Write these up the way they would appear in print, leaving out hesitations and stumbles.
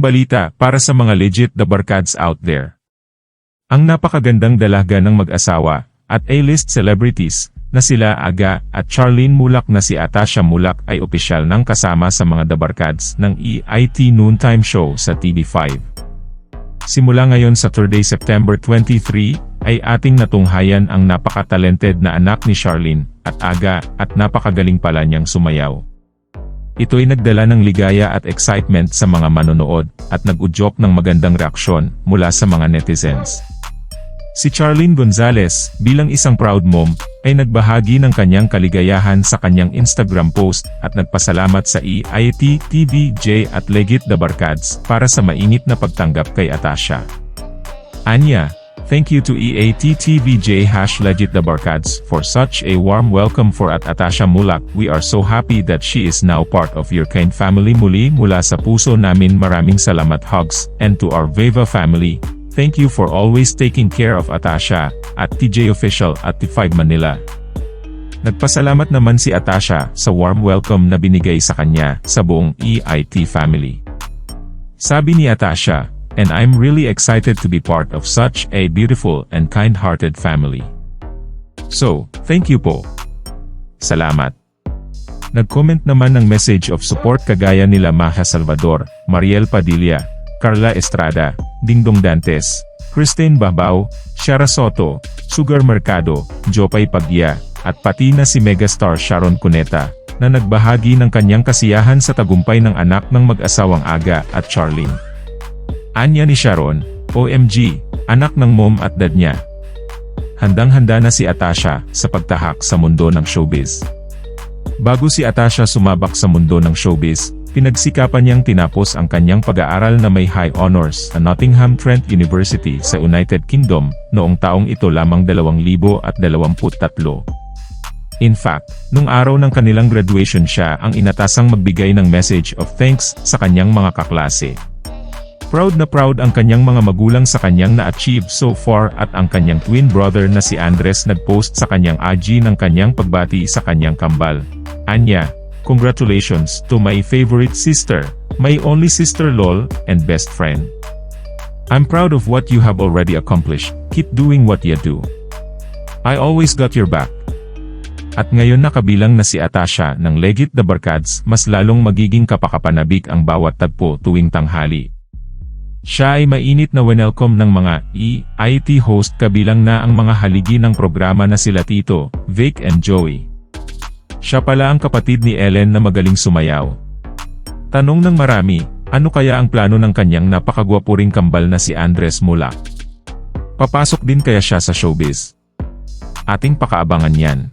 Balita para sa mga legit the barkads out there. Ang napakagandang dalaga ng mag-asawa at A-list celebrities na sila Aga at Charlene Mulak na si Atasha Mulak ay opisyal nang kasama sa mga The Barkads ng EIT Noontime Show sa TV5. Simula ngayon Saturday, September 23, ay ating natunghayan ang napaka-talented na anak ni Charlene at Aga at napakagaling pala niyang sumayaw. Ito'y nagdala ng ligaya at excitement sa mga manonood at nag-udyok ng magandang reaksyon mula sa mga netizens. Si Charlene Gonzalez, bilang isang proud mom, ay nagbahagi ng kanyang kaligayahan sa kanyang Instagram post at nagpasalamat sa EIT, TVJ at Legit the Barkads para sa mainit na pagtanggap kay Atasha. Anya, thank you to EIT, TVJ #Legit the Barkads for such a warm welcome for Atasha Mulak. We are so happy that she is now part of your kind family. Muli mula sa puso namin maraming salamat, hugs, and to our Veva family. Thank you for always taking care of Atasha, at TJ Official at T5 Manila. Nagpasalamat naman si Atasha sa warm welcome na binigay sa kanya sa buong EIT family. Sabi ni Atasha, "And I'm really excited to be part of such a beautiful and kind-hearted family. So, thank you po. Salamat." Nag-comment naman ng message of support kagaya nila Maja Salvador, Mariel Padilla, Carla Estrada, Dingdong Dantes, Christine Babao, Shara Soto, Sugar Mercado, Jopay Pagya, at pati na si megastar Sharon Cuneta, na nagbahagi ng kanyang kasiyahan sa tagumpay ng anak ng mag-asawang Aga at Charlene. Anya ni Sharon, OMG, anak ng mom at dad niya. Handang-handa na si Atasha sa pagtahak sa mundo ng showbiz. Bago si Atasha sumabak sa mundo ng showbiz, pinagsikapan niyang tinapos ang kanyang pag-aaral na may high honors sa Nottingham Trent University sa United Kingdom, noong taong ito lamang 2023. In fact, nung araw ng kanilang graduation siya ang inatasang magbigay ng message of thanks sa kanyang mga kaklase. Proud na proud ang kanyang mga magulang sa kanyang na-achieve so far at ang kanyang twin brother na si Andres nag-post sa kanyang IG ng kanyang pagbati sa kanyang kambal. Anya, congratulations to my favorite sister, my only sister lol, and best friend. I'm proud of what you have already accomplished. Keep doing what you do. I always got your back. At ngayon nakabilang na si Atasha ng Legit the Barkads, mas lalong magiging kapakapanabik ang bawat tagpo tuwing tanghali. Siya ay mainit na welcome ng mga EIT host kabilang na ang mga haligi ng programa na sila Tito, Vic and Joey. Siya pala ang kapatid ni Ellen na magaling sumayaw. Tanong ng marami, ano kaya ang plano ng kanyang napakagwapo ring kambal na si Andres Mulak? Papasok din kaya siya sa showbiz? Ating pakaabangan yan.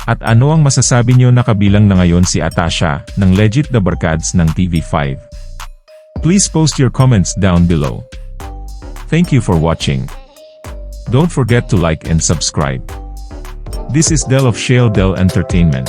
At ano ang masasabi niyo na kabilang na ngayon si Atasha ng Legit the Barkads ng TV5? Please post your comments down below. Thank you for watching. Don't forget to like and subscribe. This is Del of Shale Del Entertainment.